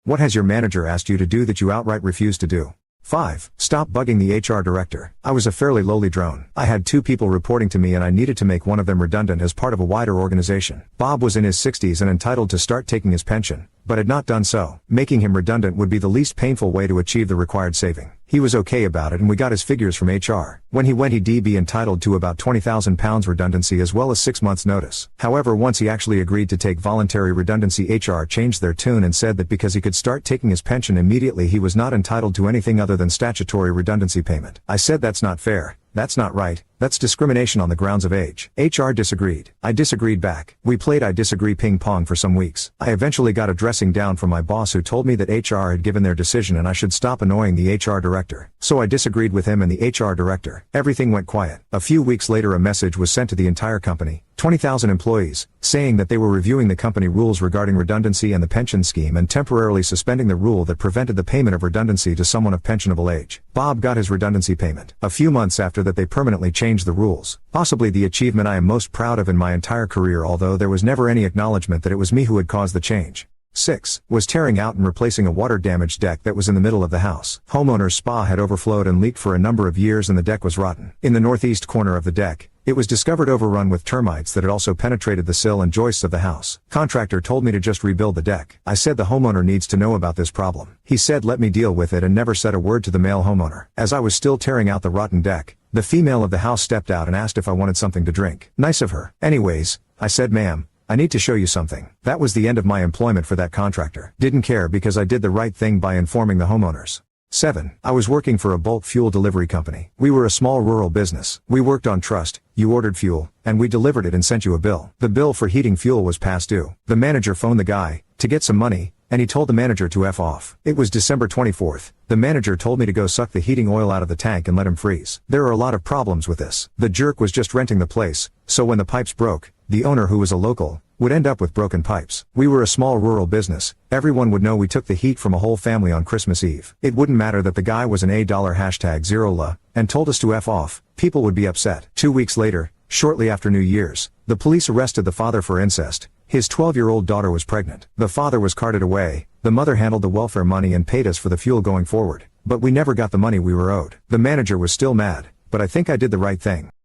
What has your manager asked you to do that you outright refuse to do? 5. Stop bugging the HR director. I was a fairly lowly drone. I had 2 people reporting to me and I needed to make one of them redundant as part of a wider organization. Bob was in his 60s and entitled to start taking his pension, but had not done so. Making him redundant would be the least painful way to achieve the required saving. He was okay about it and we got his figures from HR. When he went he'd be entitled to about £20,000 redundancy as well as 6 months notice. However, once he actually agreed to take voluntary redundancy, HR changed their tune and said that because he could start taking his pension immediately he was not entitled to anything other than statutory redundancy payment. I said that's not fair. That's not right. That's discrimination on the grounds of age. HR disagreed. I disagreed back. We played I disagree ping pong for some weeks. I eventually got a dressing down from my boss who told me that HR had given their decision and I should stop annoying the HR director. So I disagreed with him and the HR director. Everything went quiet. A few weeks later a message was sent to the entire company, 20,000 employees, saying that they were reviewing the company rules regarding redundancy and the pension scheme and temporarily suspending the rule that prevented the payment of redundancy to someone of pensionable age. Bob got his redundancy payment. A few months after that they permanently changed the rules. Possibly the achievement I am most proud of in my entire career, although there was never any acknowledgement that it was me who had caused the change. 6. Was tearing out and replacing a water-damaged deck that was in the middle of the house. Homeowner's spa had overflowed and leaked for a number of years and the deck was rotten. In the northeast corner of the deck, it was discovered overrun with termites that had also penetrated the sill and joists of the house. Contractor told me to just rebuild the deck. I said the homeowner needs to know about this problem. He said let me deal with it and never said a word to the male homeowner. As I was still tearing out the rotten deck, the female of the house stepped out and asked if I wanted something to drink. Nice of her. Anyways, I said, ma'am, I need to show you something. That was the end of my employment for that contractor. Didn't care because I did the right thing by informing the homeowners. 7. I was working for a bulk fuel delivery company. We were a small rural business. We worked on trust. You ordered fuel, and we delivered it and sent you a bill. The bill for heating fuel was past due. The manager phoned the guy to get some money, and he told the manager to F off. It was December 24th. The manager told me to go suck the heating oil out of the tank and let him freeze. There are a lot of problems with this. The jerk was just renting the place, so when the pipes broke, the owner, who was a local, would end up with broken pipes. We were a small rural business. Everyone would know we took the heat from a whole family on Christmas Eve. It wouldn't matter that the guy was an $0 and told us to F off. People would be upset. 2 weeks later, shortly after New Year's, the police arrested the father for incest. His 12-year-old daughter was pregnant. The father was carted away. The mother handled the welfare money and paid us for the fuel going forward. But we never got the money we were owed. The manager was still mad, but I think I did the right thing.